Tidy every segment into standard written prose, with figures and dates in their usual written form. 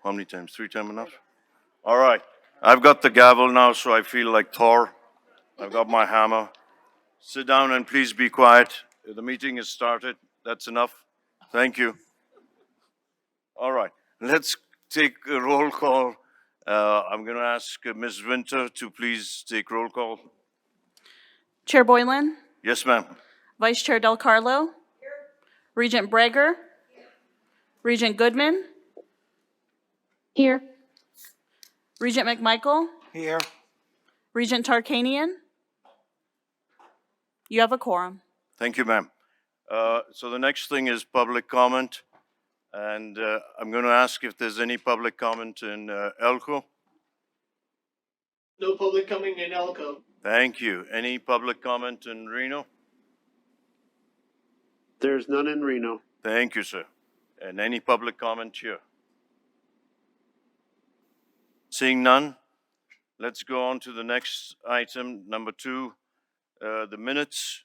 How many times? 3 times enough? All right. I've got the gavel now, so I feel like Thor. I've got my hammer. Sit down and please be quiet. The meeting is started. That's enough. Thank you. All right. Let's take a roll call. I'm going to ask Ms. Winter to please take roll call. Chair Boylan, Yes, ma'am. Vice Chair Del Carlo, Regent Breger, Regent Goodman, Here. Regent McMichael, Here. Regent Tarkanian. You have a quorum. Thank you, ma'am. So the next thing is public comment. And I'm going to ask if there's any public comment in Elko. No public coming in Elko. Thank you. Any public comment in Reno? There's none in Reno. Thank you, sir. And any public comment here? Seeing none, let's go on to the next item, number 2, the minutes.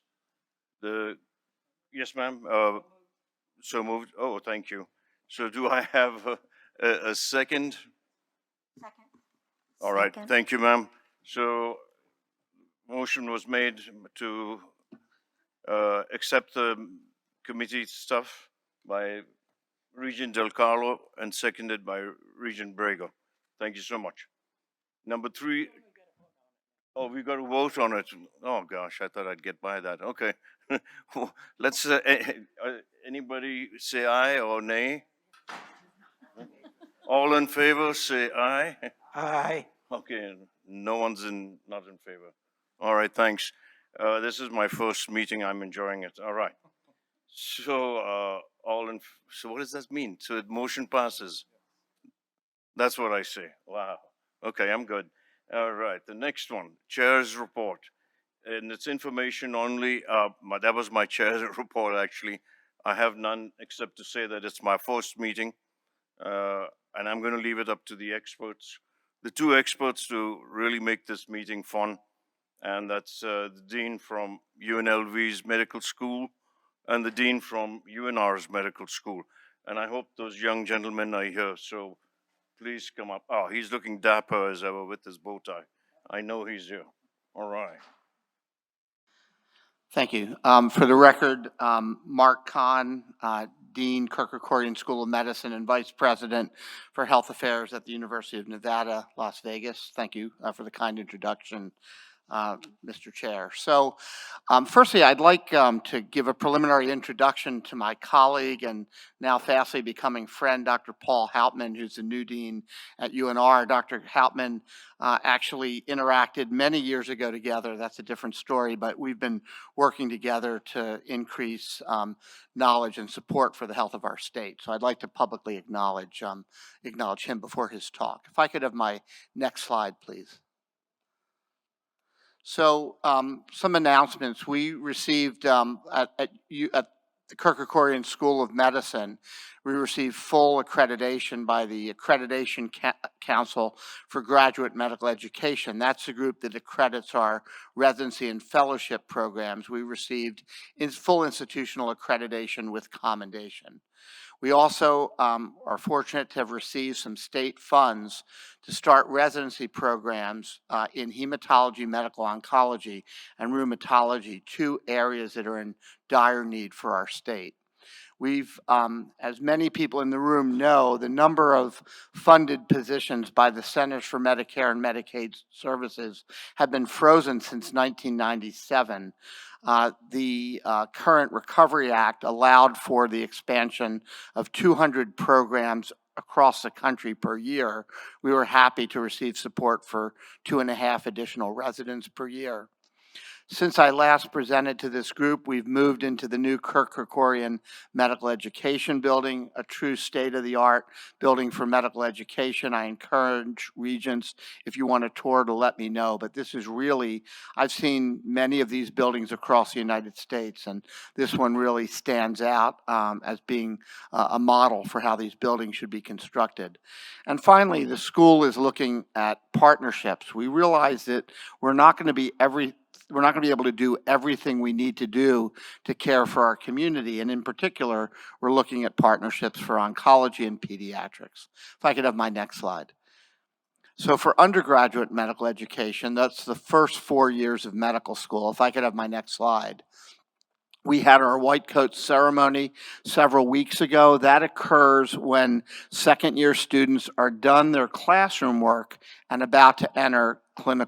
Yes, ma'am. So moved. Oh, thank you. So do I have a second? Second. All right. Thank you, ma'am. So motion was made to accept the committee stuff by Regent Del Carlo and seconded by Regent Breger. Thank you so much. Number 3. Oh, we got to vote on it. Oh gosh, I thought I'd get by that. Okay. Let's, anybody say aye or nay? All in favor, say aye. Aye. Okay, no one's not in favor. All right, thanks. This is my first meeting. I'm enjoying it. All right. So, so what does that mean? So the motion passes. That's what I say. Wow. Okay, I'm good. All right, the next one, chair's report. And it's information only. That was my chair's report, actually. I have none except to say that it's my first meeting. And I'm going to leave it up to the experts, the 2 experts to really make this meeting fun. And that's the dean from UNLV's medical school and the dean from UNR's medical school. And I hope those young gentlemen are here. So please come up. Oh, he's looking dapper as ever with his bow tie. I know he's here. All right. Thank you. For the record, Mark Kahn, Dean, Kerkorian School of Medicine and Vice President for Health Affairs at the University of Nevada, Las Vegas. Thank you for the kind introduction, Mr. Chair. So firstly, I'd like to give a preliminary introduction to my colleague and now fastly becoming friend, Dr. Paul Hauptman, who's the new dean at UNR. Dr. Hauptman actually interacted many years ago together. That's a different story, but we've been working together to increase knowledge and support for the health of our state. So I'd like to publicly acknowledge him before his talk. If I could have my next slide, please. So some announcements. We received at the Kerkorian School of Medicine, we received full accreditation by the Accreditation Council for Graduate Medical Education. That's the group that accredits our residency and fellowship programs. We received full institutional accreditation with commendation. We also are fortunate to have received some state funds to start residency programs in hematology, medical oncology, and rheumatology, 2 areas that are in dire need for our state. We've, as many people in the room know, the number of funded positions by the Centers for Medicare and Medicaid Services have been frozen since 1997. The current Recovery Act allowed for the expansion of 200 programs across the country per year. We were happy to receive support for 2.5 additional residents per year. Since I last presented to this group, we've moved into the new Kerkorian Medical Education Building, a true state-of-the-art building for medical education. I encourage Regents, if you want a tour, to let me know. But this is really, I've seen many of these buildings across the United States, and this one really stands out as being a model for how these buildings should be constructed. And finally, the school is looking at partnerships. We realize that we're not going to be we're not going to be able to do everything we need to do to care for our community. And in particular, we're looking at partnerships for oncology and pediatrics. If I could have my next slide. So for undergraduate medical education, that's the first 4 years of medical school. If I could have my next slide. We had our white coat ceremony several weeks ago. That occurs when second-year students are done their classroom work and about to enter the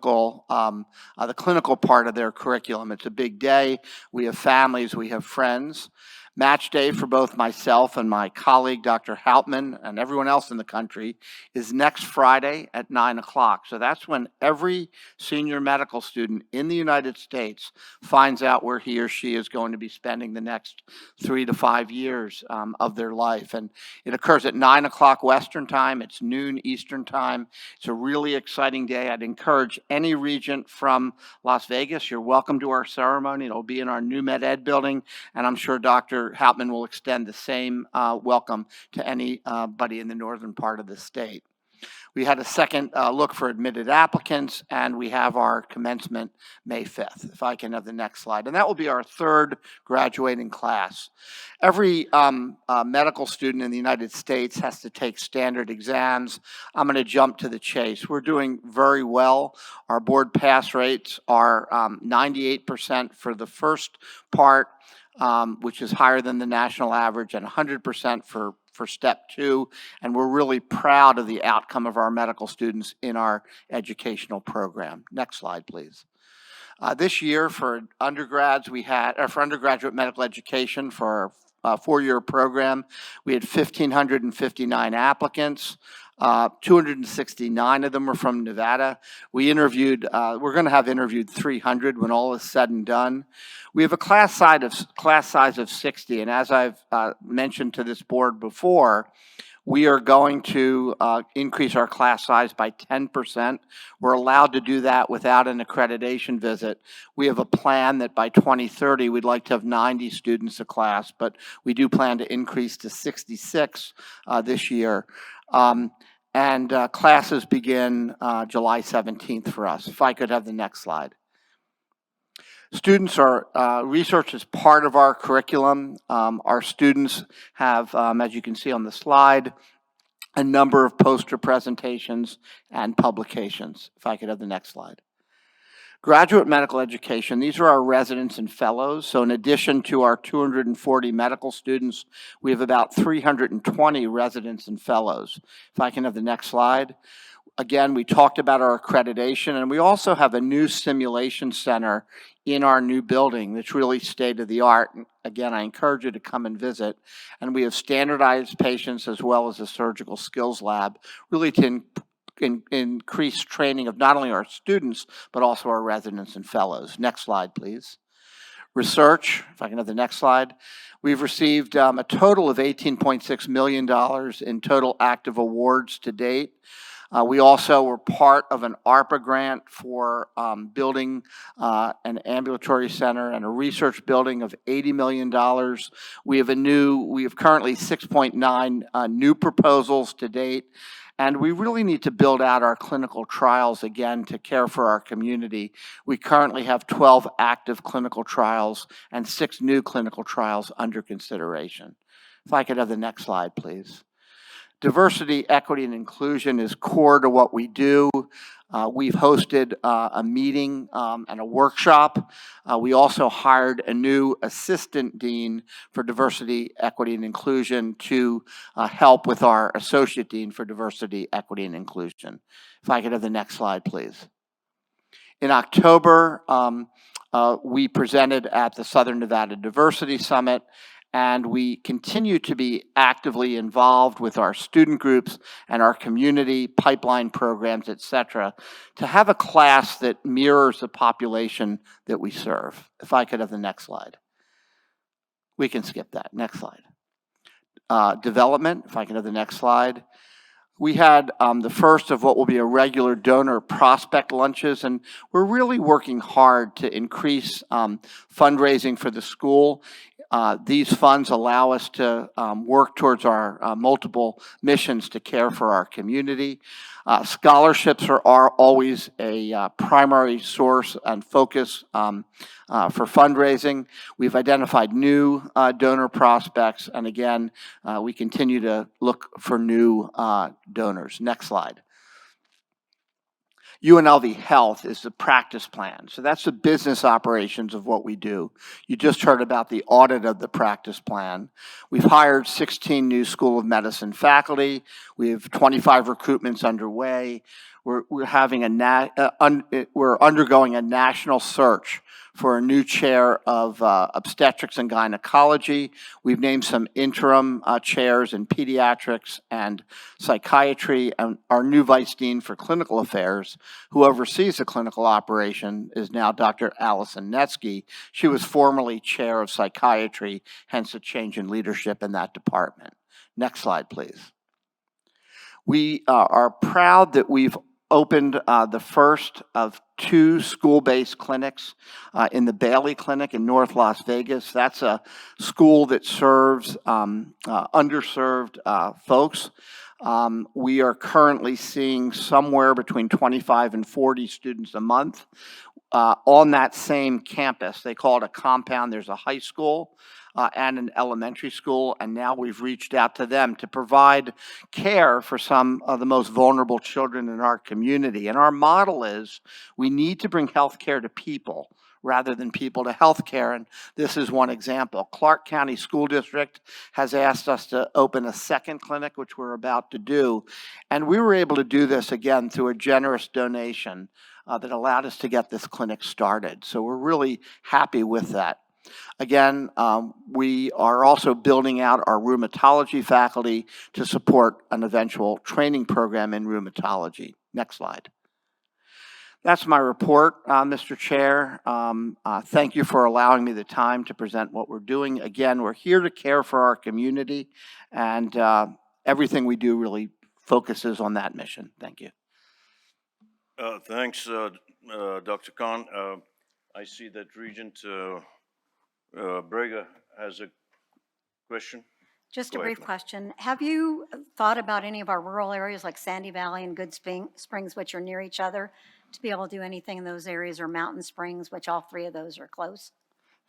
clinical part of their curriculum. It's a big day. We have families, we have friends. Match day for both myself and my colleague, Dr. Hauptman, and everyone else in the country is next Friday at 9 o'clock. So that's when every senior medical student in the United States finds out where he or she is going to be spending the next 3 to 5 years of their life. And it occurs at 9 o'clock Western time. It's noon Eastern time. It's a really exciting day. I'd encourage any regent from Las Vegas, you're welcome to our ceremony. It'll be in our new Med Ed building, and I'm sure Dr. Hauptman will extend the same welcome to anybody in the northern part of the state. We had a second look for admitted applicants, and we have our commencement May 5th. If I can have the next slide. And that will be our third graduating class. Every medical student in the United States has to take standard exams. I'm going to jump to the chase. We're doing very well. Our board pass rates are 98% for the first part, which is higher than the national average, and 100% for step 2, and we're really proud of the outcome of our medical students in our educational program. Next slide, please. This year for undergrads, for undergraduate medical education for our 4-year program, we had 1,559 applicants. 269 of them were from Nevada. We're going to have interviewed 300 when all is said and done. We have a class size of 60, and as I've mentioned to this board before, we are going to increase our class size by 10%. We're allowed to do that without an accreditation visit. We have a plan that by 2030, we'd like to have 90 students a class, but we do plan to increase to 66 this year. Classes begin July 17th for us. If I could have the next slide. Students research is part of our curriculum. Our students have, as you can see on the slide, a number of poster presentations and publications. If I could have the next slide. Graduate medical education, these are our residents and fellows. So in addition to our 240 medical students, we have about 320 residents and fellows. If I can have the next slide. Again, we talked about our accreditation, and we also have a new simulation center in our new building that's really state-of-the-art. Again, I encourage you to come and visit. And we have standardized patients as well as a surgical skills lab, really to increase training of not only our students, but also our residents and fellows. Next slide, please. Research, if I can have the next slide. We've received a total of $18.6 million in total active awards to date. We also were part of an ARPA grant for building an ambulatory center and a research building of $80 million. We have currently 6.9 new proposals to date. And we really need to build out our clinical trials again to care for our community. We currently have 12 active clinical trials and 6 new clinical trials under consideration. If I could have the next slide, please. Diversity, equity, and inclusion is core to what we do. We've hosted a meeting and a workshop. We also hired a new assistant dean for diversity, equity, and inclusion to help with our associate dean for diversity, equity, and inclusion. If I could have the next slide, please. In October, we presented at the Southern Nevada Diversity Summit, and we continue to be actively involved with our student groups and our community pipeline programs, et cetera, to have a class that mirrors the population that we serve. If I could have the next slide. We can skip that. Next slide. Development, if I can have the next slide. We had the first of what will be a regular donor prospect lunches, and we're really working hard to increase fundraising for the school. These funds allow us to work towards our multiple missions to care for our community. Scholarships are always a primary source and focus for fundraising. We've identified new donor prospects, and again, we continue to look for new donors. Next slide. UNLV Health is the practice plan. So that's the business operations of what we do. You just heard about the audit of the practice plan. We've hired 16 new School of Medicine faculty. We have 25 recruitments underway. We're undergoing a national search for a new chair of obstetrics and gynecology. We've named some interim chairs in pediatrics and psychiatry, and our new vice dean for clinical affairs, who oversees the clinical operation, is now Dr. Allison Netsky. She was formerly chair of psychiatry, hence a change in leadership in that department. Next slide, please. We are proud that we've opened the first of 2 school-based clinics in the Bailey Clinic in North Las Vegas. That's a school that serves underserved folks. We are currently seeing somewhere between 25 and 40 students a month. On that same campus, they call it a compound, there's a high school and an elementary school, and now we've reached out to them to provide care for some of the most vulnerable children in our community. And our model is we need to bring health care to people rather than people to health care, and this is one example. Clark County School District has asked us to open a second clinic, which we're about to do, and we were able to do this again through a generous donation that allowed us to get this clinic started. So we're really happy with that. Again, we are also building out our rheumatology faculty to support an eventual training program in rheumatology. Next slide. That's my report, Mr. Chair. Thank you for allowing me the time to present what we're doing. Again, we're here to care for our community, and everything we do really focuses on that mission. Thank you. Thanks, Dr. Khan. I see that Regent Brager has a question. Just a Go ahead, brief ma'am. question. Have you thought about any of our rural areas like Sandy Valley and Good Springs, which are near each other, to be able to do anything in those areas, or Mountain Springs, which all 3 of those are close?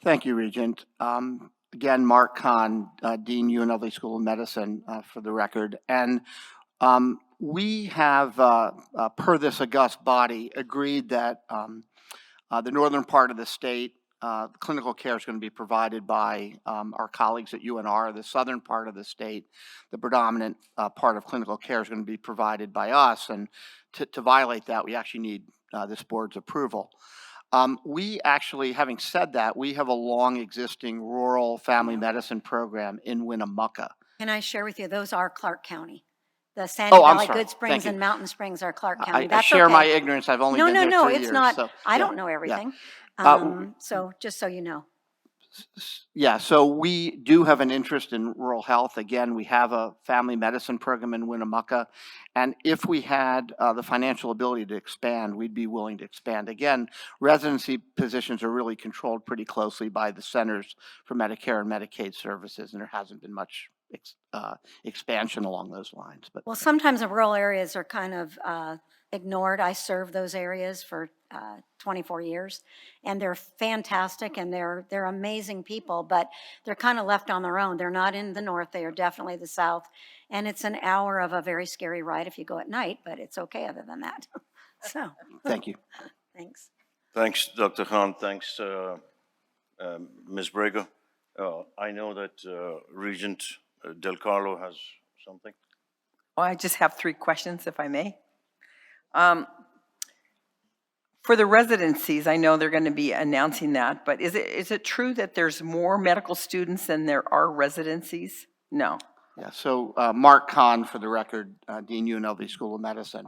Thank you, Regent. Again, Mark Kahn, Dean, UNLV School of Medicine, for the record. And we have, per this august body, agreed that the northern part of the state, clinical care is going to be provided by our colleagues at UNR. The southern part of the state, the predominant part of clinical care is going to be provided by us. And to violate that, we actually need this board's approval. We actually, having said that, we have a long existing rural family medicine program in Winnemucca. Can I share with you, those are Clark County. The Sandy Oh, I'm Valley, sorry. Good Springs, Thank you. and Mountain Springs are Clark County. I That's share okay. my ignorance. I've only been here 3 years. It's not. So, I yeah, don't know yeah. everything. So just so you know. Yeah, so we do have an interest in rural health. Again, we have a family medicine program in Winnemucca. And if we had the financial ability to expand, we'd be willing to expand. Again, residency positions are really controlled pretty closely by the Centers for Medicare and Medicaid Services, and there hasn't been much expansion along those lines. But Well, sometimes the rural areas are kind of ignored. I served those areas for 24 years, and they're fantastic, and they're amazing people, but they're kind of left on their own. They're not in the north, they are definitely the south, and it's an hour of a very scary ride if you go at night, but it's okay other than that. So, thank you. thanks. Thanks, Dr. Khan. Thanks, Ms. Brager. I know that Regent Del Carlo has something. Well, I just have 3 questions, if I may. For the residencies, I know they're going to be announcing that, but is it true that there's more medical students than there are residencies? No. Yeah, so Mark Kahn, for the record, Dean, UNLV School of Medicine.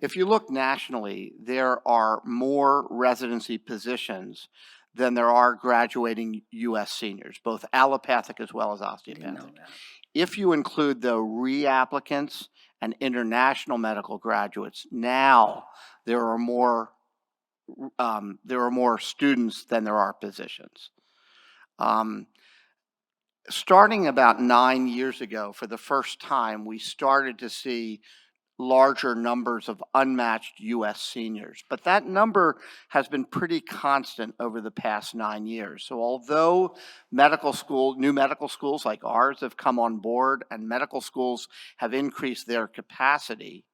If you look nationally, there are more residency positions than there are graduating U.S. seniors, both allopathic as well as osteopathic. If you include the reapplicants and international medical graduates. Now there are more students than there are positions. Starting about 9 years ago, for the first time, we started to see larger numbers of unmatched U.S. seniors. But that number has been pretty constant over the past 9 years. So although new medical schools like ours have come on board and medical schools have increased their capacity,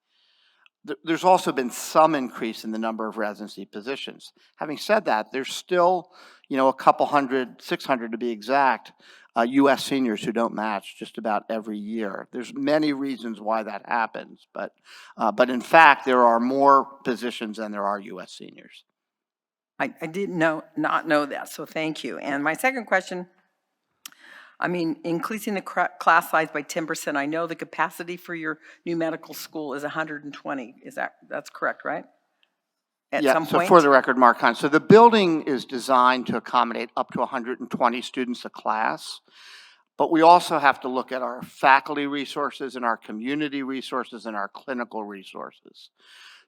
there's also been some increase in the number of residency positions. Having said that, there's still, a couple hundred, 600 to be exact, U.S. seniors who don't match just about every year. There's many reasons why that happens, but in fact, there are more positions than there are U.S. seniors. I did not know that, so thank you. And my second question, increasing the class size by 10%, I know the capacity for your new medical school is 120. That's correct, right? At some so point? for the record, Mark Hahn, so the building is designed to accommodate up to 120 students a class, but we also have to look at our faculty resources and our community resources and our clinical resources.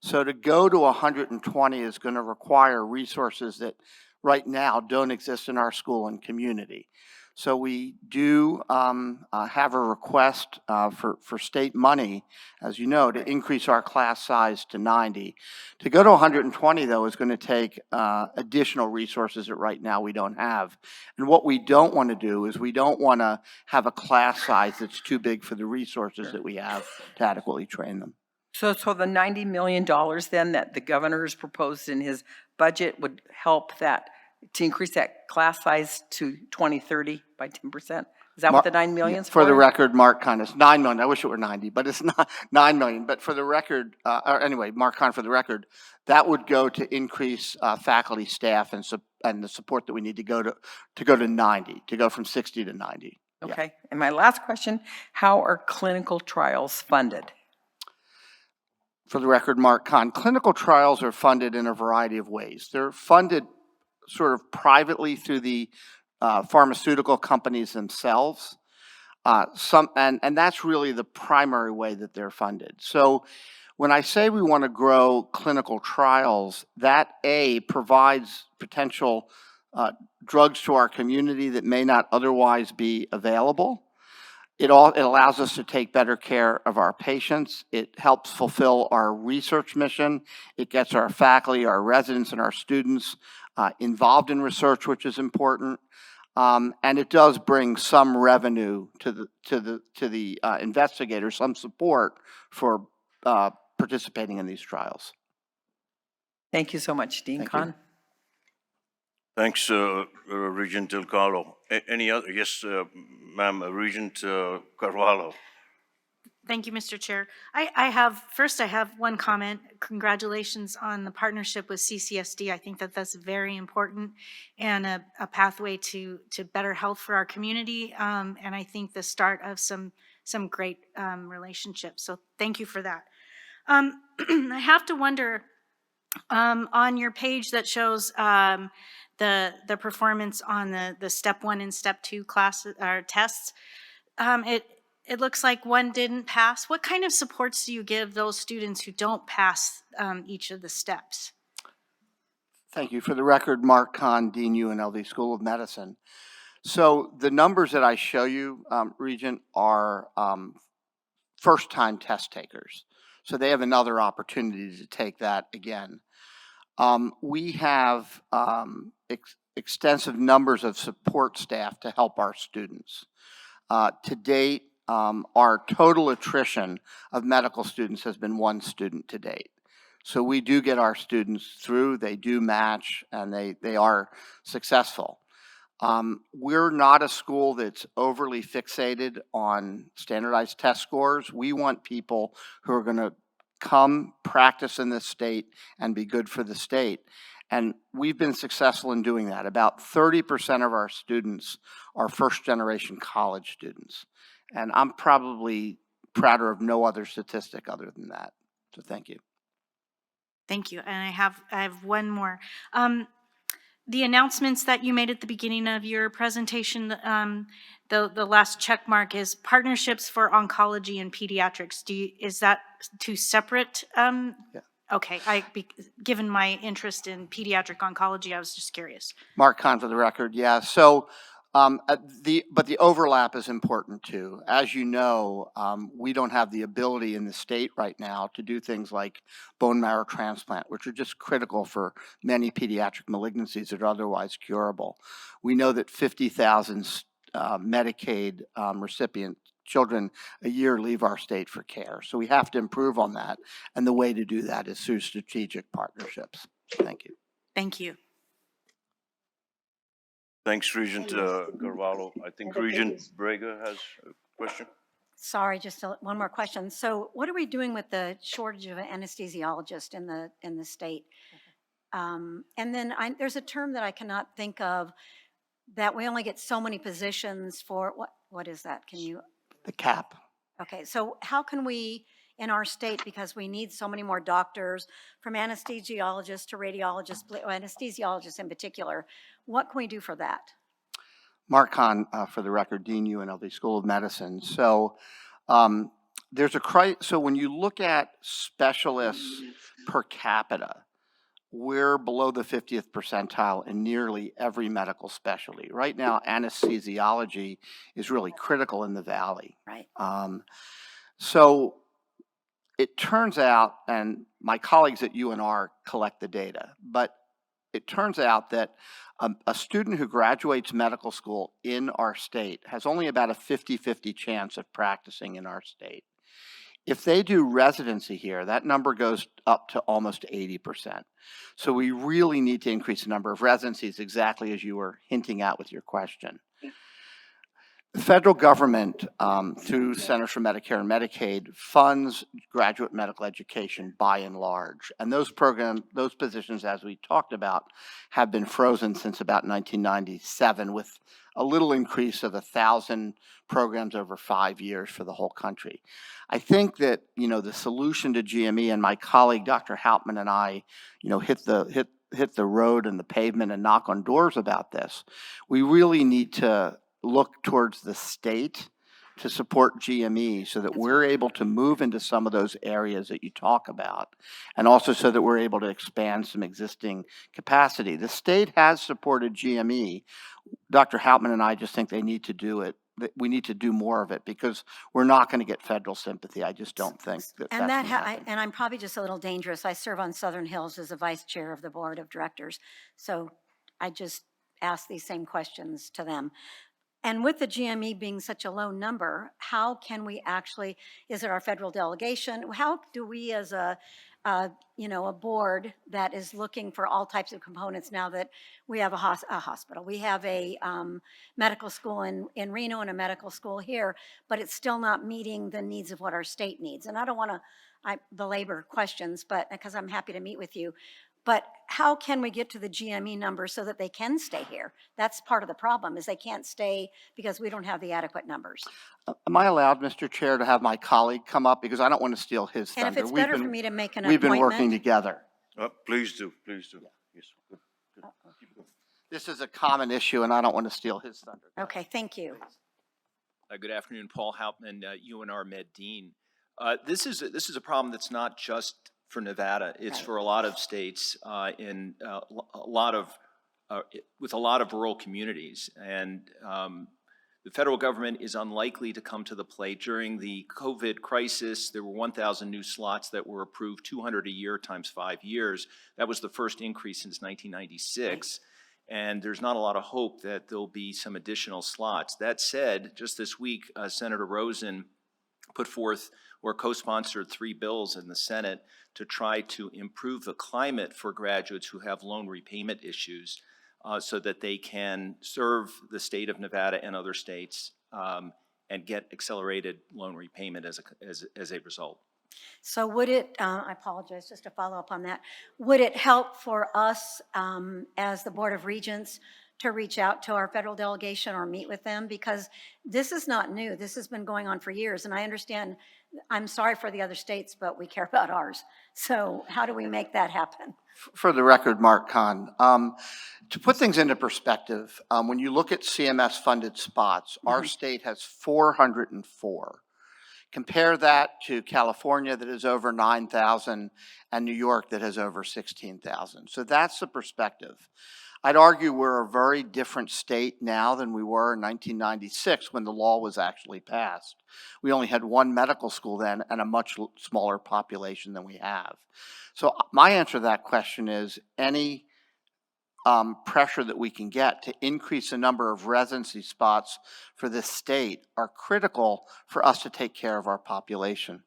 So to go to 120 is going to require resources that right now don't exist in our school and community. So we do have a request for state money, as you know, to increase our class size to 90. To go to 120, though, is going to take additional resources that right now we don't have. And what we don't want to do is we don't want to have a class size that's too big for the resources that we have to adequately train them. So the $90 million then that the governor has proposed in his budget would help that to increase that class size to 2030 by 10%? Is that what the $9 million is for? For the record, Mark Hahn, it's $9 million. I wish it were 90, but it's not $9 million. But for the record, anyway, Mark Hahn, for the record, that would go to increase faculty, staff, and the support that we need to go to 90, to go from 60 to 90. Okay. Yeah. And my last question, how are clinical trials funded? For the record, Mark Hahn, clinical trials are funded in a variety of ways. They're funded sort of privately through the pharmaceutical companies themselves. And that's really the primary way that they're funded. So when I say we want to grow clinical trials, that provides potential drugs to our community that may not otherwise be available. It allows us to take better care of our patients. It helps fulfill our research mission. It gets our faculty, our residents, and our students involved in research, which is important. And it does bring some revenue to the investigators, some support for participating in these trials. Thank you so much, Dean Thank you. Kahn. Thanks, Regent Del Carlo. Any other? Yes, ma'am, Regent Carvalho. Thank you, Mr. Chair. I have one comment. Congratulations on the partnership with CCSD. I think that that's very important and a pathway to better health for our community. And I think the start of some great relationships. So thank you for that. I have to wonder, on your page that shows the performance on the step 1 and step 2 classes or tests, it looks like one didn't pass. What kind of supports do you give those students who don't pass each of the steps? Thank you. For the record, Mark Kahn, Dean, UNLV School of Medicine. So the numbers that I show you, Regent, are first-time test takers. So they have another opportunity to take that again. We have extensive numbers of support staff to help our students. To date, our total attrition of medical students has been 1 student to date. So we do get our students through, they do match, and they are successful. We're not a school that's overly fixated on standardized test scores. We want people who are going to come practice in this state and be good for the state. And we've been successful in doing that. About 30% of our students are first-generation college students. And I'm probably prouder of no other statistic other than that. So thank you. Thank you. And I have one more. the announcements that you made at the beginning of your presentation, the last check mark is partnerships for oncology and pediatrics. Is that two separate? Yeah. Okay, given my interest in pediatric oncology, I was just curious. Mark Kahn for the record, yeah. So, but the overlap is important too. As you know, we don't have the ability in the state right now to do things like bone marrow transplant, which are just critical for many pediatric malignancies that are otherwise curable. We know that 50,000 Medicaid recipient children a year leave our state for care. So we have to improve on that. And the way to do that is through strategic partnerships. Thank you. Thank you. Thanks, Regent Carvalho. I think Regent Brager has a question. Sorry, just one more question. So what are we doing with the shortage of an anesthesiologist in the state? And then there's a term that I cannot think of, that we only get so many positions for, what is that? Can you? The cap. Okay, so how can we, in our state, because we need so many more doctors, from anesthesiologists to radiologists, anesthesiologists in particular, what can we do for that? Mark Kahn, for the record, Dean UNLV School of Medicine. So so when you look at specialists per capita, we're below the 50th percentile in nearly every medical specialty. Right now, anesthesiology is really critical in the Valley. Right. So it turns out, and my colleagues at UNR collect the data, but it turns out that a student who graduates medical school in our state has only about a 50-50 chance of practicing in our state. If they do residency here, that number goes up to almost 80%. So we really need to increase the number of residencies, exactly as you were hinting at with your question. The federal government, through Centers for Medicare and Medicaid, funds graduate medical education by and large. And those positions, as we talked about, have been frozen since about 1997, with a little increase of 1,000 programs over 5 years for the whole country. I think that, the solution to GME, and my colleague, Dr. Hauptman, and I, hit the road and the pavement and knock on doors about this. We really need to look towards the state to support GME so that we're able to move into some of those areas that you talk about, and also so that we're able to expand some existing capacity. The state has supported GME. Dr. Hauptman and I just think they need to do it. We need to do more of it, because we're not going to get federal sympathy. I just don't think that And that's gonna happen. and I'm probably just a little dangerous. I serve on Southern Hills as a vice chair of the board of directors. So I just ask these same questions to them. And with the GME being such a low number, how can we actually, is it our federal delegation? How do we as a board that is looking for all types of components, now that we have a hospital, we have a medical school in Reno and a medical school here, but it's still not meeting the needs of what our state needs. And I don't want to belabor questions, but because I'm happy to meet with you. But how can we get to the GME number so that they can stay here? That's part of the problem, is they can't stay because we don't have the adequate numbers. Am I allowed, Mr. Chair, to have my colleague come up, because I don't want to steal his thunder? And if it's better for me to make an We've appointment. been working together. Please do. Yes. Good. This is a common issue, and I don't want to steal his thunder. Okay, thank you. Good afternoon, Paul Hauptman, UNR Med Dean. This is a problem that's not just for Nevada. It's Right. for a lot of states with a lot of rural communities, and the federal government is unlikely to come to the plate. During the COVID crisis, there were 1,000 new slots that were approved, 200 a year times 5 years. That was the first increase since 1996. And there's not a lot of hope that there'll be some additional slots. That said, just this week, Senator Rosen put forth or co-sponsored 3 bills in the Senate to try to improve the climate for graduates who have loan repayment issues, so that they can serve the state of Nevada and other states and get accelerated loan repayment as a result. So would it, I apologize, just to follow up on that, would it help for us as the Board of Regents to reach out to our federal delegation or meet with them, because this is not new. This has been going on for years, and I understand, I'm sorry for the other states, but we care about ours. So how do we make that happen? For the record, Mark Kahn, to put things into perspective, when you look at CMS-funded spots, our state has 404. Compare that to California that is over 9,000 and New York that has over 16,000. So that's the perspective. I'd argue we're a very different state now than we were in 1996 when the law was actually passed. We only had one medical school then and a much smaller population than we have. So my answer to that question is any pressure that we can get to increase the number of residency spots for this state are critical for us to take care of our population.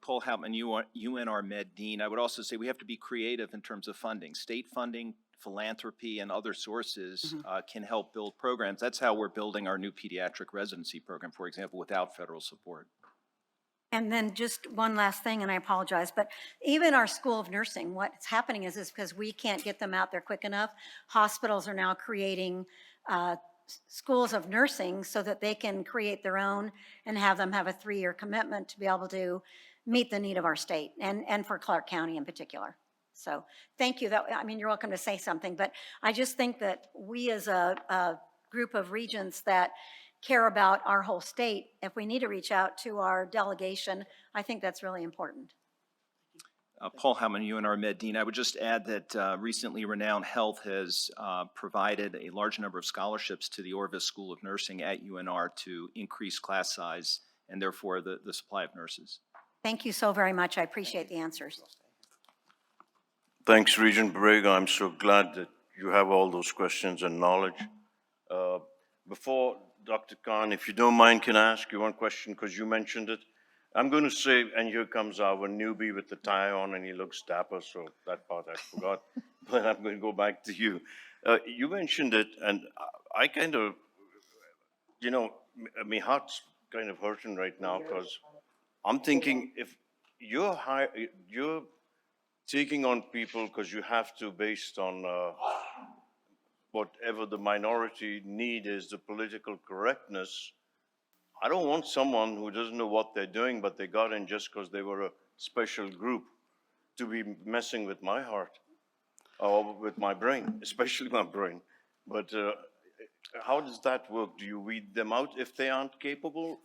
Paul Hauptman, UNR Med Dean. I would also say we have to be creative in terms of funding. State funding, philanthropy, and other sources can help build programs. That's how we're building our new pediatric residency program, for example, without federal support. And then just one last thing, and I apologize, but even our School of Nursing, what's happening is because we can't get them out there quick enough, hospitals are now creating schools of nursing so that they can create their own and have them have a 3-year commitment to be able to meet the need of our state and for Clark County in particular. So thank you. I mean, you're welcome to say something, but I just think that we as a group of regents that care about our whole state, if we need to reach out to our delegation, I think that's really important. Paul Hauptman, UNR Med Dean. I would just add that recently Renown Health has provided a large number of scholarships to the Orvis School of Nursing at UNR to increase class size and therefore the supply of nurses. Thank you so very much. I appreciate the answers. Thanks, Regent Braga. I'm so glad that you have all those questions and knowledge. Before Dr. Khan, if you don't mind, can I ask you one question because you mentioned it? I'm going to say, and here comes our newbie with the tie on, and he looks dapper, so that part I forgot. But I'm going to go back to you. You mentioned it, and I kind of, you know, my heart's kind of hurting right now because I'm thinking if you're taking on people because you have to based on whatever the minority need is, the political correctness. I don't want someone who doesn't know what they're doing, but they got in just because they were a special group to be messing with my heart or with my brain, especially my brain. But how does that work? Do you weed them out if they aren't capable?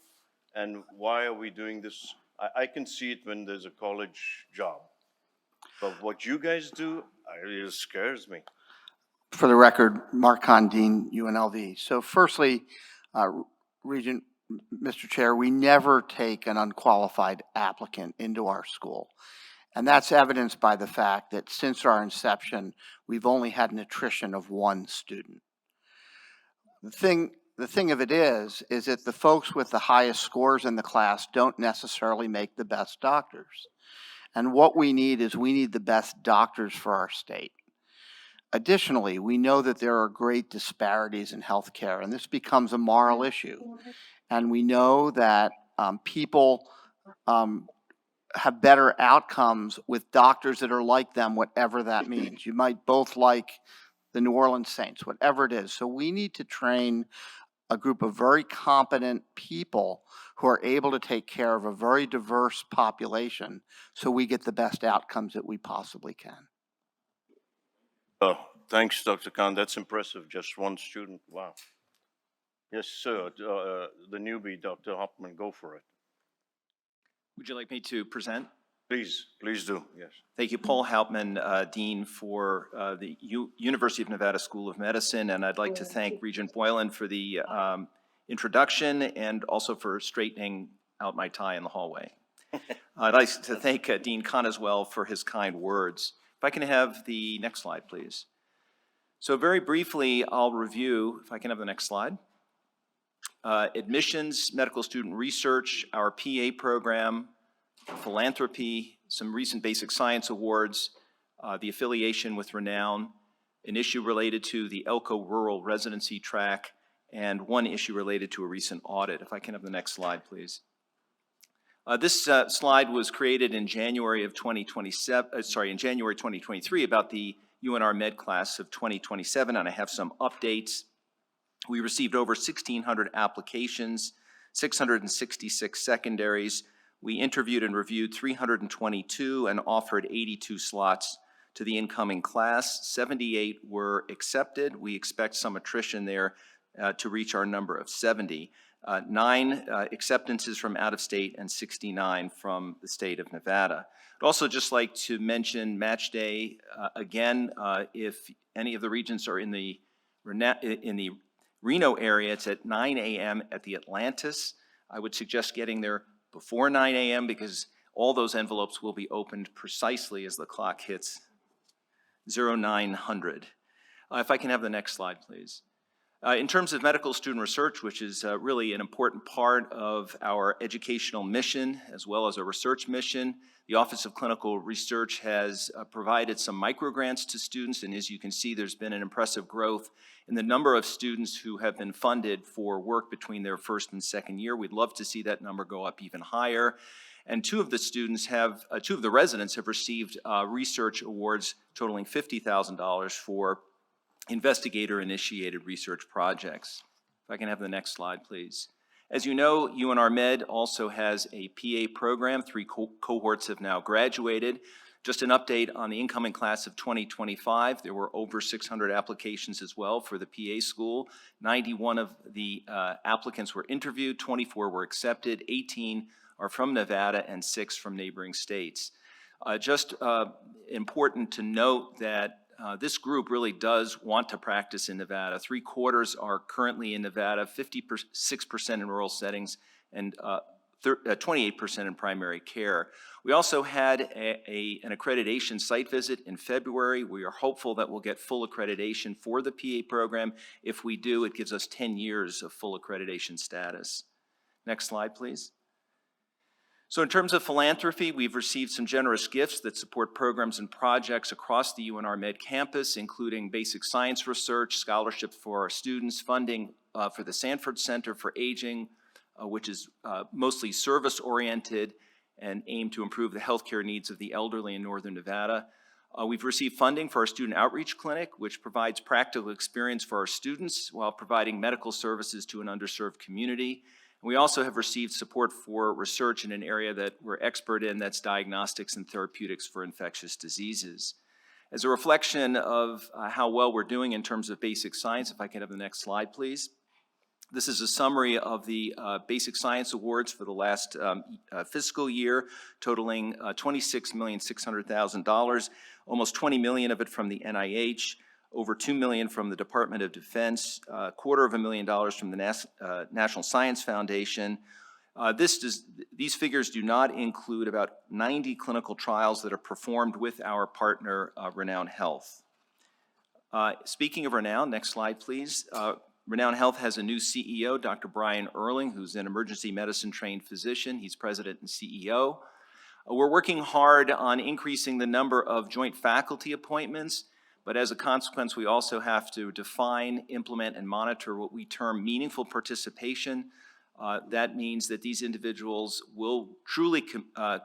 And why are we doing this? I can see it when there's a college job. But what you guys do, it scares me. For the record, Mark Kahn, Dean, UNLV. So firstly, Regent, Mr. Chair, we never take an unqualified applicant into our school. And that's evidenced by the fact that since our inception, we've only had an attrition of 1 student. The thing of it is that the folks with the highest scores in the class don't necessarily make the best doctors. And what we need is the best doctors for our state. Additionally, we know that there are great disparities in healthcare, and this becomes a moral issue. And we know that people have better outcomes with doctors that are like them, whatever that means. You might both like the New Orleans Saints, whatever it is. So we need to train a group of very competent people who are able to take care of a very diverse population so we get the best outcomes that we possibly can. Oh, thanks, Dr. Khan. That's impressive. Just 1 student. Wow. Yes, sir. The newbie, Dr. Hoffman, go for it. Would you like me to present? Please do. Yes. Thank you, Paul Hauptman, Dean for the University of Nevada School of Medicine, and I'd like to thank Regent Boylan for the introduction and also for straightening out my tie in the hallway. I'd like to thank Dean Khan as well for his kind words. If I can have the next slide, please. So very briefly, I'll review, if I can have the next slide. Admissions, medical student research, our PA program, philanthropy, some recent basic science awards, the affiliation with Renown, an issue related to the Elko Rural Residency Track, and 1 issue related to a recent audit. If I can have the next slide, please. This slide was created in January of 2023 about the UNR Med class of 2027, and I have some updates. We received over 1,600 applications, 666 secondaries. We interviewed and reviewed 322 and offered 82 slots to the incoming class. 78 were accepted. We expect some attrition there to reach our number of 70. 9 acceptances from out of state and 69 from the state of Nevada. I'd also just like to mention Match Day again. If any of the regents are in the Reno area, it's at 9 a.m. at the Atlantis. I would suggest getting there before 9 a.m. because all those envelopes will be opened precisely as the clock hits 0900. If I can have the next slide, please. In terms of medical student research, which is really an important part of our educational mission as well as a research mission, the Office of Clinical Research has provided some microgrants to students, and as you can see, there's been an impressive growth in the number of students who have been funded for work between their first and second year. We'd love to see that number go up even higher. And two of the residents have received research awards totaling $50,000 for investigator-initiated research projects. If I can have the next slide, please. As you know, UNR Med also has a PA program. 3 cohorts have now graduated. Just an update on the incoming class of 2025. There were over 600 applications as well for the PA school. 91 of the applicants were interviewed, 24 were accepted, 18 are from Nevada, and 6 from neighboring states. Just important to note that this group really does want to practice in Nevada. 3/4 are currently in Nevada, 56% in rural settings, and 28% in primary care. We also had an accreditation site visit in February. We are hopeful that we'll get full accreditation for the PA program. If we do, it gives us 10 years of full accreditation status. Next slide, please. So in terms of philanthropy, we've received some generous gifts that support programs and projects across the UNR Med campus, including basic science research, scholarships for our students, funding for the Sanford Center for Aging, which is mostly service-oriented and aimed to improve the healthcare needs of the elderly in Northern Nevada. We've received funding for our student outreach clinic, which provides practical experience for our students while providing medical services to an underserved community. We also have received support for research in an area that we're expert in, that's diagnostics and therapeutics for infectious diseases. As a reflection of how well we're doing in terms of basic science, if I can have the next slide, please. This is a summary of the basic science awards for the last fiscal year, totaling $26,600,000, almost $20 million of it from the NIH, over $2 million from the Department of Defense, $250,000 from the National Science Foundation. These figures do not include about 90 clinical trials that are performed with our partner, Renown Health. Speaking of Renown, next slide, please. Renown Health has a new CEO, Dr. Brian Erling, who's an emergency medicine trained physician. He's president and CEO. We're working hard on increasing the number of joint faculty appointments, but as a consequence, we also have to define, implement, and monitor what we term meaningful participation. That means that these individuals will truly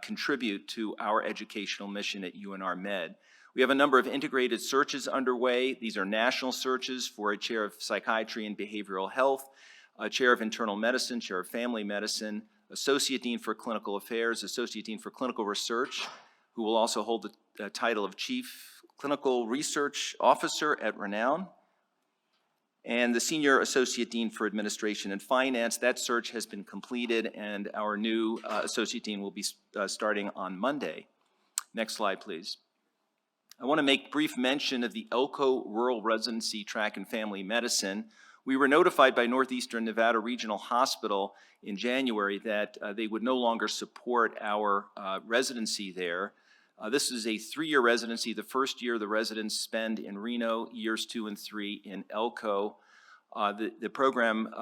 contribute to our educational mission at UNR Med. We have a number of integrated searches underway. These are national searches for a chair of psychiatry and behavioral health, a chair of internal medicine, chair of family medicine, associate dean for clinical affairs, associate dean for clinical research, who will also hold the title of chief clinical research officer at Renown, and the senior associate dean for administration and finance. That search has been completed, and our new associate dean will be starting on Monday. Next slide, please. I want to make brief mention of the Elko Rural Residency Track and Family Medicine. We were notified by Northeastern Nevada Regional Hospital in January that they would no longer support our residency there. This is a 3-year residency. The first year the residents spend in Reno, years 2 and 3 in Elko. The program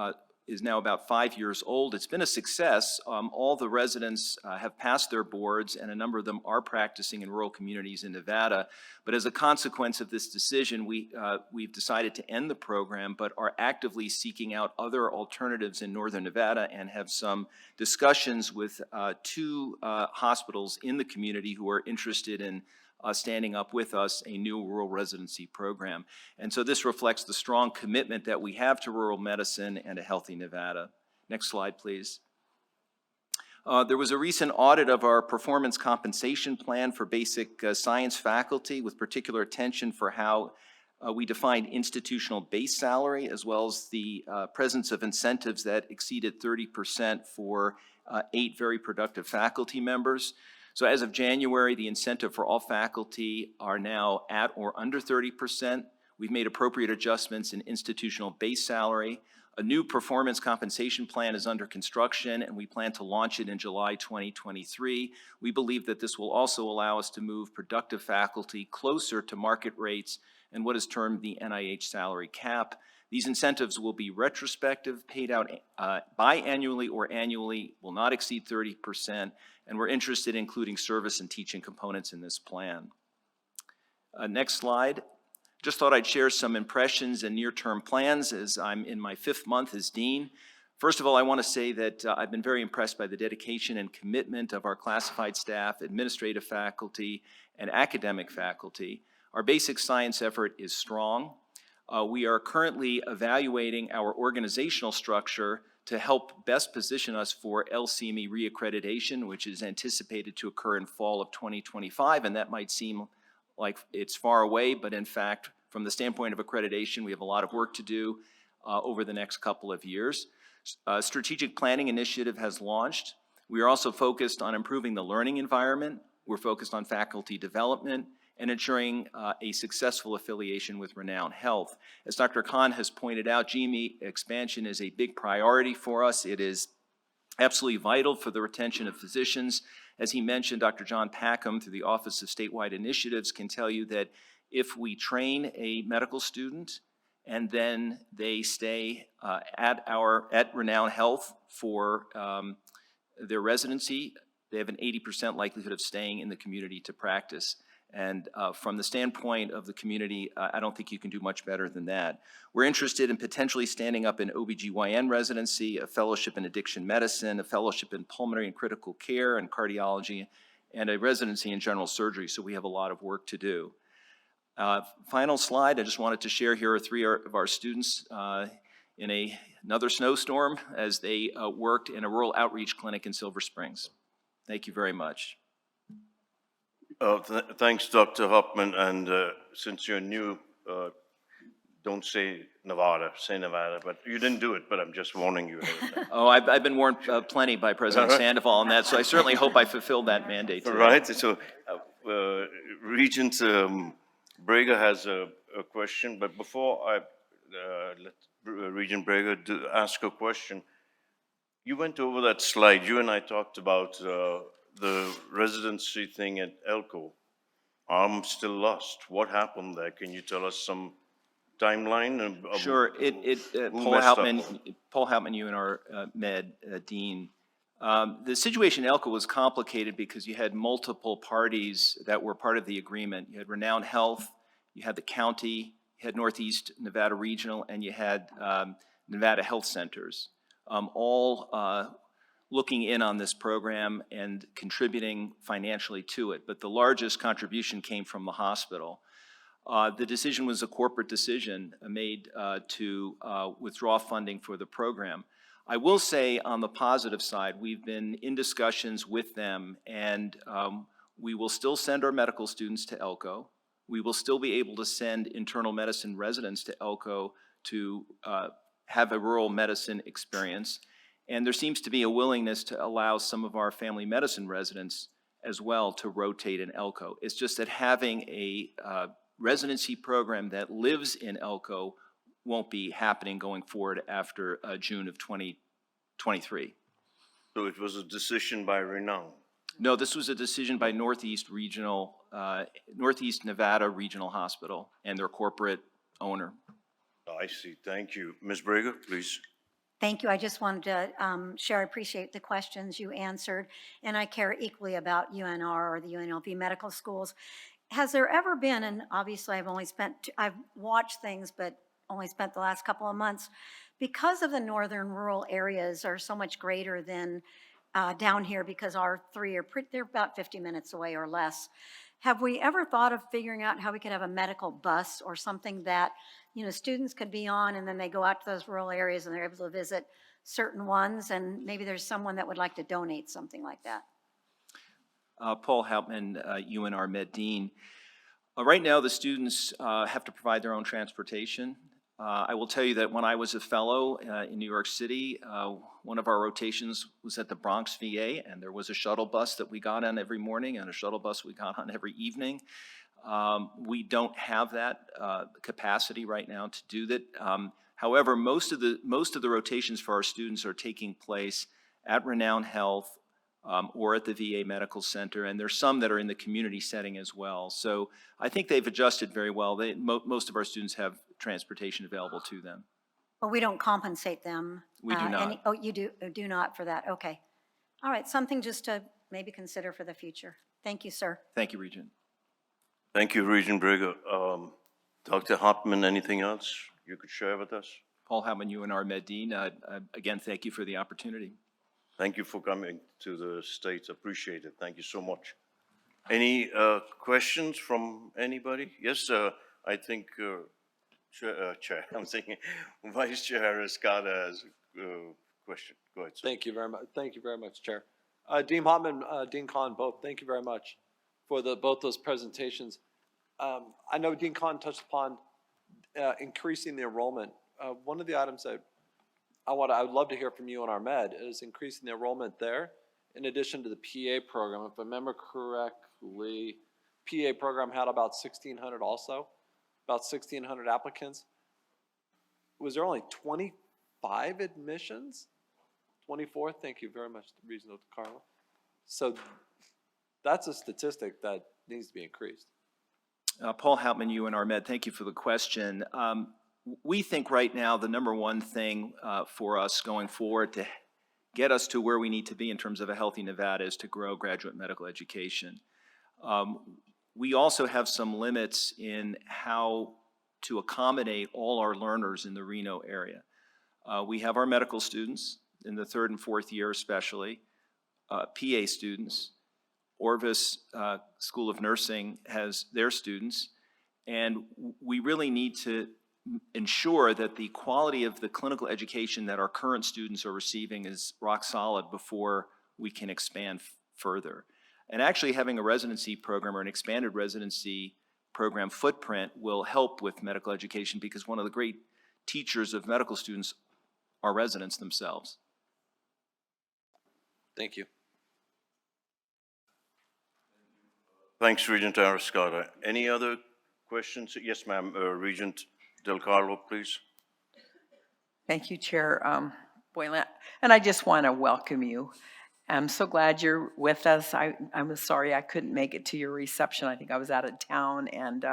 is now about 5 years old. It's been a success. All the residents have passed their boards, and a number of them are practicing in rural communities in Nevada. But as a consequence of this decision, we've decided to end the program, but are actively seeking out other alternatives in Northern Nevada and have some discussions with 2 hospitals in the community who are interested in standing up with us a new rural residency program. And so this reflects the strong commitment that we have to rural medicine and a healthy Nevada. Next slide, please. There was a recent audit of our performance compensation plan for basic science faculty, with particular attention for how we defined institutional base salary, as well as the presence of incentives that exceeded 30% for 8 very productive faculty members. So as of January, the incentive for all faculty are now at or under 30%. We've made appropriate adjustments in institutional base salary. A new performance compensation plan is under construction, and we plan to launch it in July 2023. We believe that this will also allow us to move productive faculty closer to market rates and what is termed the NIH salary cap. These incentives will be retrospective, paid out biannually or annually, will not exceed 30%, and we're interested in including service and teaching components in this plan. Next slide. Just thought I'd share some impressions and near-term plans as I'm in my 5th month as dean. First of all, I want to say that I've been very impressed by the dedication and commitment of our classified staff, administrative faculty, and academic faculty. Our basic science effort is strong. We are currently evaluating our organizational structure to help best position us for LCME reaccreditation, which is anticipated to occur in fall of 2025, and that might seem like it's far away, but in fact, from the standpoint of accreditation, we have a lot of work to do over the next couple of years. Strategic planning initiative has launched. We are also focused on improving the learning environment. We're focused on faculty development and ensuring a successful affiliation with Renown Health. As Dr. Khan has pointed out, GME expansion is a big priority for us. It is absolutely vital for the retention of physicians. As he mentioned, Dr. John Packham, through the Office of Statewide Initiatives, can tell you that if we train a medical student and then they stay at Renown Health for their residency, they have an 80% likelihood of staying in the community to practice. And from the standpoint of the community, I don't think you can do much better than that. We're interested in potentially standing up an OBGYN residency, a fellowship in addiction medicine, a fellowship in pulmonary and critical care and cardiology, and a residency in general surgery, so we have a lot of work to do. Final slide, I just wanted to share here are 3 of our students in another snowstorm as they worked in a rural outreach clinic in Silver Springs. Thank you very much. Thanks, Dr. Hoffman, and since you're new, don't say Nevada, say Nevada, but you didn't do it, but I'm just warning you. Oh, I've been warned plenty by President Sandoval on that, so I certainly hope I fulfilled that mandate today. Right, so Regent Brager has a question, but before I let Regent Brager ask a question, you went over that slide, you and I talked about the residency thing at Elko. I'm still lost. What happened there? Can you tell us some timeline? Sure. Paul Houtman, you and our med dean. The situation in Elko was complicated because you had multiple parties that were part of the agreement. You had Renown Health, you had the county, you had Northeast Nevada Regional, and you had Nevada Health Centers, all looking in on this program and contributing financially to it. But the largest contribution came from the hospital. The decision was a corporate decision made to withdraw funding for the program. I will say on the positive side, we've been in discussions with them, and we will still send our medical students to Elko. We will still be able to send internal medicine residents to Elko to have a rural medicine experience. And there seems to be a willingness to allow some of our family medicine residents as well to rotate in Elko. It's just that having a residency program that lives in Elko won't be happening going forward after June of 2023. So it was a decision by Renown? No, this was a decision by Northeast Nevada Regional Hospital and their corporate owner. I see, thank you. Ms. Brager, please. Thank you. I just wanted to share, I appreciate the questions you answered, and I care equally about UNR or the UNLV medical schools. Has there ever been, and obviously I've watched things, but only spent the last couple of months, because of the northern rural areas are so much greater than down here because our 3 they're about 50 minutes away or less. Have we ever thought of figuring out how we could have a medical bus or something that, students could be on and then they go out to those rural areas and they're able to visit certain ones, and maybe there's someone that would like to donate something like that? Paul Hauptman, UNR Med Dean. Right now, the students have to provide their own transportation. I will tell you that when I was a fellow in New York City, one of our rotations was at the Bronx VA, and there was a shuttle bus that we got on every morning and a shuttle bus we got on every evening. We don't have that capacity right now to do that. However, most of the rotations for our students are taking place at Renown Health or at the VA Medical Center, and there's some that are in the community setting as well. So I think they've adjusted very well. Most of our students have transportation available to them. But we don't compensate them? We do not. Oh, you do not for that, okay. All right, something just to maybe consider for the future. Thank you, sir. Thank you, Regent. Thank you, Regent Breger. Dr. Hartman, anything else you could share with us? Paul Hauptman, UNR Med Dean. Again, thank you for the opportunity. Thank you for coming to the States. Appreciate it. Thank you so much. Any questions from anybody? Yes, I think Chair, I'm thinking Vice Chair Escada has a question. Go ahead, sir. Thank you very much. Thank you very much, Chair. Dean Hoffman, Dean Kahn, both, thank you very much for both those presentations. I know Dean Kahn touched upon increasing the enrollment. One of the items that I would love to hear from you on our med is increasing the enrollment there, in addition to the PA program. If I remember correctly, PA program had about 1,600 also, about 1,600 applicants. Was there only 25 admissions? 24, thank you very much, Regent Carlo. So that's a statistic that needs to be increased. Paul Hauptman, UNR Med, thank you for the question. We think right now the number one thing for us going forward to get us to where we need to be in terms of a healthy Nevada is to grow graduate medical education. We also have some limits in how to accommodate all our learners in the Reno area. We have our medical students in the 3rd and 4th year especially, PA students. Orvis School of Nursing has their students, and we really need to ensure that the quality of the clinical education that our current students are receiving is rock solid before we can expand further. And actually having a residency program or an expanded residency program footprint will help with medical education, because one of the great teachers of medical students are residents themselves. Thank you. Thanks, Regent Arascada. Any other questions? Yes, ma'am. Regent Del Carlo, please. Thank you, Chair Boylan. And I just want to welcome you. I'm so glad you're with us. I'm sorry I couldn't make it to your reception. I think I was out of town, and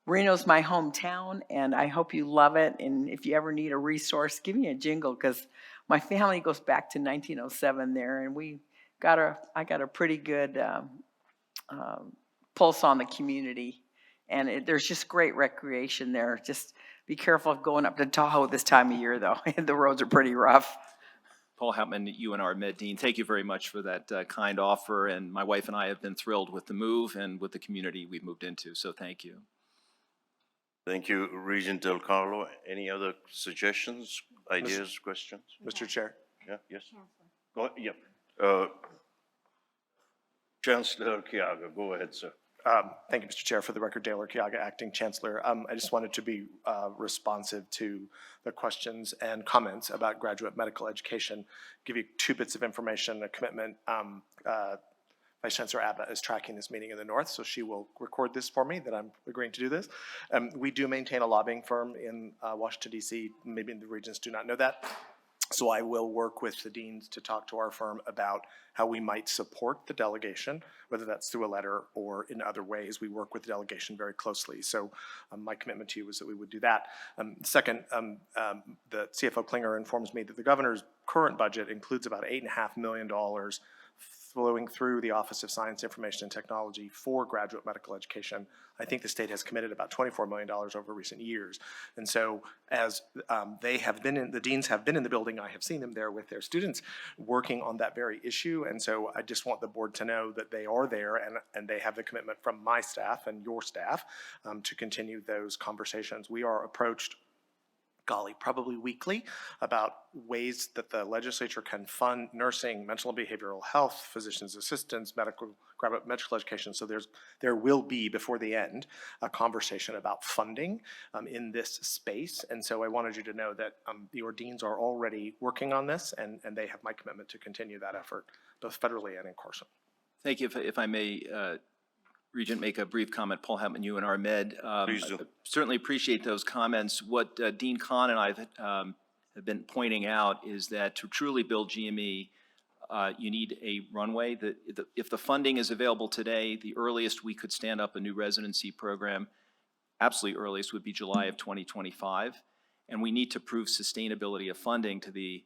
Reno's my hometown, and I hope you love it. And if you ever need a resource, give me a jingle, because my family goes back to 1907 there, and I got a pretty good pulse on the community. And there's just great recreation there. Just be careful of going up to Tahoe this time of year, though. The roads are pretty rough. Paul Hauptman, UNR Med Dean, thank you very much for that kind offer. And my wife and I have been thrilled with the move and with the community we've moved into. So thank you. Thank you, Regent Del Carlo. Any other suggestions, ideas, questions? Mr. Chair. Yeah, yes. Go ahead, yeah. Chancellor Chiaga, go ahead, sir. Thank you, Mr. Chair. For the record, Dale Urquiaga, Acting Chancellor. I just wanted to be responsive to the questions and comments about graduate medical education. Give you 2 bits of information, a commitment. Vice Chancellor Abbott is tracking this meeting in the North, so she will record this for me, that I'm agreeing to do this. We do maintain a lobbying firm in Washington, D.C. Maybe the Regents do not know that. So I will work with the deans to talk to our firm about how we might support the delegation, whether that's through a letter or in other ways. We work with the delegation very closely. So my commitment to you is that we would do that. Second, the CFO Klinger informs me that the governor's current budget includes about $8.5 million flowing through the Office of Science, Information, and Technology for graduate medical education. I think the state has committed about $24 million over recent years. And so as the deans have been in the building, I have seen them there with their students working on that very issue. And so I just want the board to know that they are there and they have the commitment from my staff and your staff to continue those conversations. We are approached, golly, probably weekly, about ways that the legislature can fund nursing, mental and behavioral health, physician's assistants, graduate medical education. So there will be, before the end, a conversation about funding in this space. And so I wanted you to know that your deans are already working on this, and they have my commitment to continue that effort, both federally and in Carson. Thank you. If I may, Regent, make a brief comment. Paul Hepman, you and Ahmed. Please do. Certainly appreciate those comments. What Dean Kahn and I have been pointing out is that to truly build GME, you need a runway. If the funding is available today, the earliest we could stand up a new residency program, absolutely earliest, would be July of 2025. And we need to prove sustainability of funding to the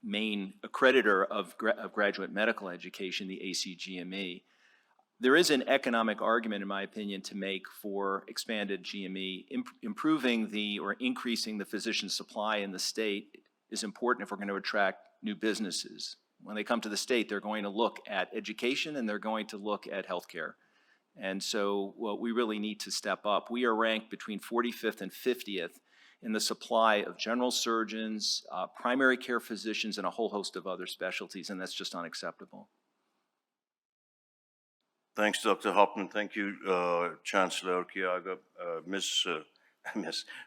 main accreditor of graduate medical education, the ACGME. There is an economic argument, in my opinion, to make for expanded GME. Improving or increasing the physician supply in the state is important if we're going to attract new businesses. When they come to the state, they're going to look at education and they're going to look at healthcare. And so we really need to step up. We are ranked between 45th and 50th in the supply of general surgeons, primary care physicians, and a whole host of other specialties, and that's just unacceptable. Thanks, Dr. Hoffman. Thank you, Chancellor Urquiaga. Miss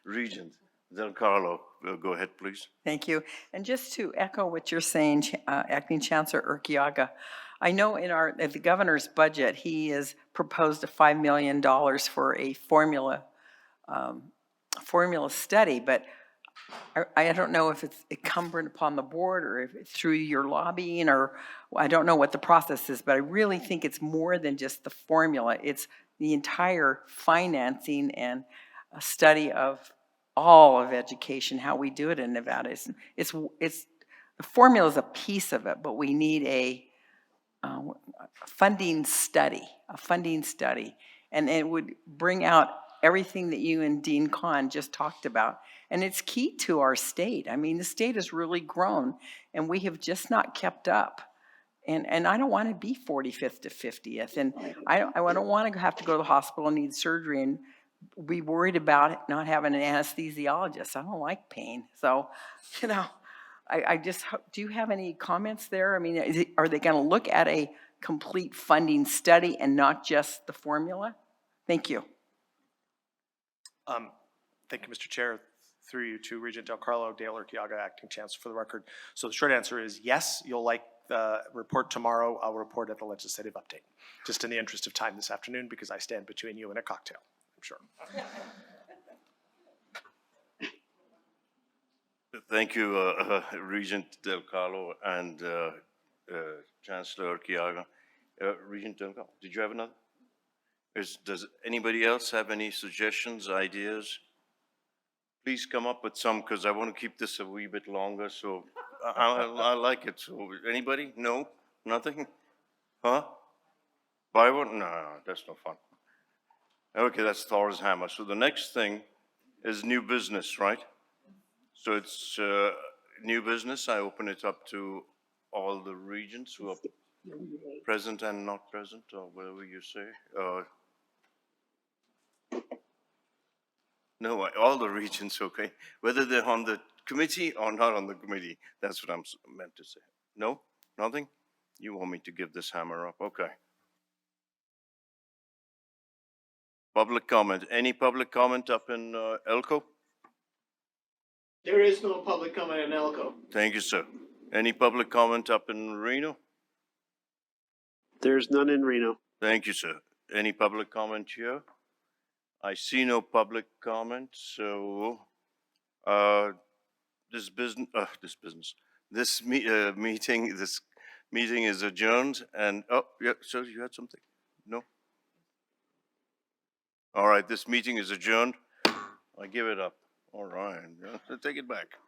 Regent Del Carlo, go ahead, please. Thank you. And just to echo what you're saying, Acting Chancellor Urquiaga, I know at the governor's budget, he has proposed a $5 million for a formula study, but I don't know if it's incumbent upon the board or if it's through your lobbying, or I don't know what the process is, but I really think it's more than just the formula. It's the entire financing and a study of all of education, how we do it in Nevada. It's the formula is a piece of it, but we need a funding study, and it would bring out everything that you and Dean Kahn just talked about. And it's key to our state. I mean, the state has really grown, and we have just not kept up. And I don't want to be 45th to 50th. And I don't want to have to go to the hospital and need surgery and be worried about not having an anesthesiologist. I don't like pain. So, I just, do you have any comments there? I mean, are they going to look at a complete funding study and not just the formula? Thank you. Thank you, Mr. Chair. Through you to Regent Del Carlo, Dale Urquiaga, Acting Chancellor, for the record. So the short answer is yes, you'll like the report tomorrow. I'll report at the legislative update, just in the interest of time this afternoon, because I stand between you and a cocktail, I'm sure. Thank you, Regent Del Carlo and Chancellor Urquiaga. Regent Del Carlo, did you have another? Does anybody else have any suggestions, ideas? Please come up with some, because I want to keep this a wee bit longer, so I like it. So anybody? No? Nothing? Huh? Buy one? No, that's no fun. Okay, that's Thor's hammer. So the next thing is new business, right? So it's new business. I open it up to all the regents who are present and not present, or whatever you say. No, all the regents, okay. Whether they're on the committee or not on the committee, that's what I'm meant to say. No? Nothing? You want me to give this hammer up? Okay. Public comment. Any public comment up in Elko? There is no public comment in Elko. Thank you, sir. Any public comment up in Reno? There's none in Reno. Thank you, sir. Any public comment here? I see no public comment, so this meeting is adjourned. And oh, yeah, sir, you had something? No. All right, this meeting is adjourned. I give it up. All right, take it back.